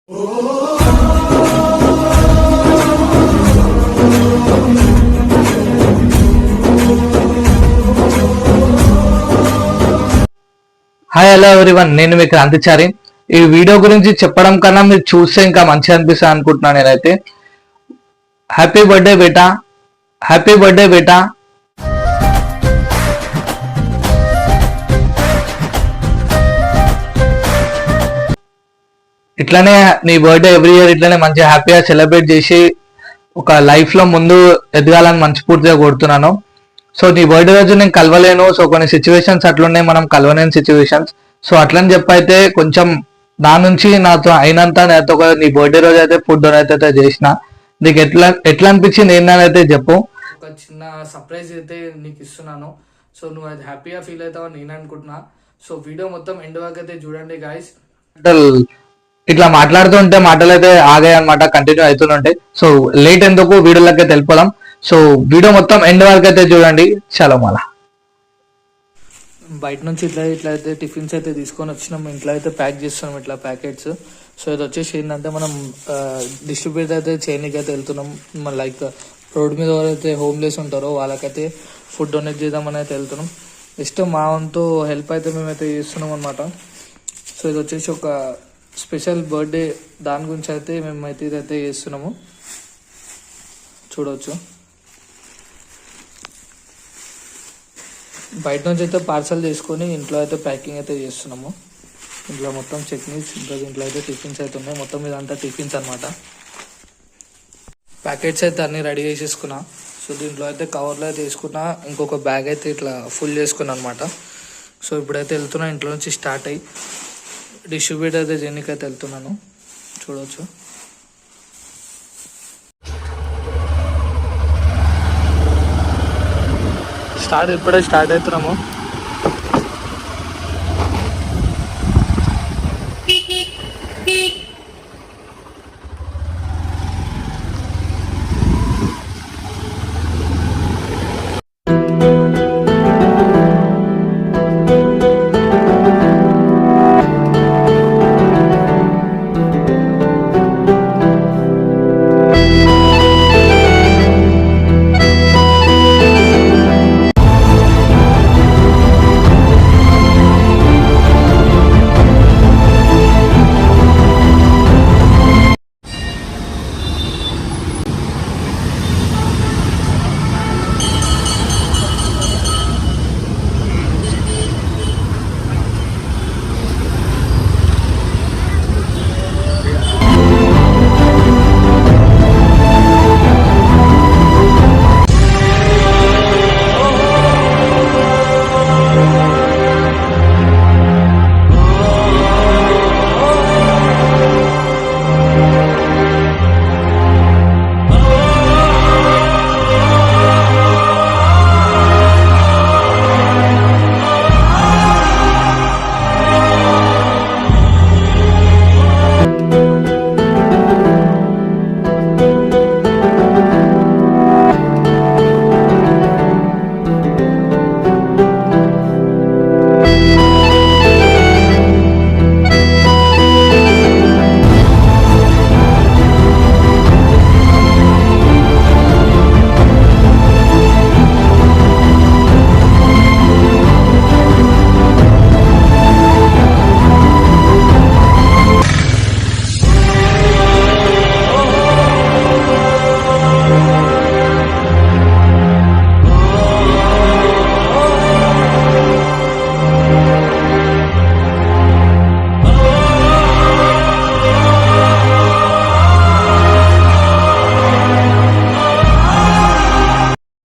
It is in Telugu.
హాయ్ హలో ఎవ్రీవన్, నేను మీ క్రాంతిచారి. ఈ వీడియో గురించి చెప్పడం కన్నా మీరు చూస్తే ఇంకా మంచిగా అనిపిస్తుంది అనుకుంటున్నాను. నేనైతే హ్యాపీ బర్త్డే బేటా, హ్యాపీ బర్త్డే బేటా. ఇట్లానే నీ బర్త్డే ఎవ్రీ ఇయర్ ఇట్లానే మంచిగా హ్యాపీగా సెలబ్రేట్ చేసి ఒక లైఫ్ లో ముందు ఎదగాలని మనస్ఫూర్తిగా కోరుతున్నాను. సో నీ బర్త్డే రోజు నేను కలవలేను. సో కొన్ని సిచ్యువేషన్స్ అట్లున్నాయి, మనం కలవలేని సిచ్యువేషన్స్. సో అట్లని చెప్పైతే కొంచెం నా నుంచి నాతో అయినంత నాతో నీ బర్త్డే రోజు అయితే ఫుడ్ డొనేట్ అయితే చేసిన. నీకు ఎట్లా ఎట్లా అనిపించింది ఏంటనైతే చెప్పు. ఒక చిన్న సర్ప్రైజ్ అయితే నీకు ఇస్తున్నాను. సో నువ్వు అది హ్యాపీగా ఫీల్ అవుతావని నేను అనుకుంటున్నా. సో వీడియో మొత్తం ఎండ్ వరకు అయితే చూడండి గాయస్. ఇట్లా మాట్లాడుతుంటే మాటలు అయితే ఆగాయి అనమాట, కంటిన్యూ అవుతుంటాయి. సో లేట్ ఎందుకు, వీడియోలకి తెలిపోదాం. సో వీడియో మొత్తం ఎండ్ వరకు అయితే చూడండి. చలో మళ్ళా బయట నుంచి ఇట్లా అయితే టిఫిన్స్ అయితే తీసుకొని వచ్చినాం. ఇంట్లో అయితే ప్యాక్ చేస్తున్నాం ఇట్లా ప్యాకెట్స్. సో ఇది వచ్చేసి ఏంటంటే మనం డిస్ట్రిబ్యూట్ అయితే చేయడానికి అయితే వెళ్తున్నాం. లైక్ రోడ్ మీద ఎవరైతే హోమ్లెస్ ఉంటారో వాళ్ళకైతే ఫుడ్ డొనేట్ చేద్దామని అయితే వెళ్తున్నాం. జస్ట్ మా వంతు హెల్ప్ అయితే మేమైతే చేస్తున్నాం అనమాట. సో ఇది వచ్చేసి ఒక స్పెషల్ బర్త్డే, దాని గురించి అయితే మేమైతే ఇదైతే చేస్తున్నాము. చూడవచ్చు బయట నుంచి అయితే పార్సల్ చేసుకొని ఇంట్లో అయితే ప్యాకింగ్ అయితే చేస్తున్నాము. ఇంట్లో మొత్తం చట్నీస్, ఇంకా ఇంట్లో అయితే టిఫిన్స్ అయితే ఉన్నాయి. మొత్తం ఇదంతా టిఫిన్స్ అనమాట. ప్యాకెట్స్ అయితే అన్నీ రెడీ చేసేసుకున్నా. సో దీంట్లో అయితే కవర్లో అయితే వేసుకున్నా. ఇంకొక బ్యాగ్ అయితే ఇట్లా ఫుల్ చేసుకున్నా అనమాట. సో ఇప్పుడైతే వెళ్తున్నా, ఇంట్లో నుంచి స్టార్ట్ అయ్యి డిస్ట్రిబ్యూట్ అయితే చేయడానికి అయితే వెళ్తున్నాను. చూడవచ్చు ఇప్పుడే స్టార్ట్ అవుతున్నాము.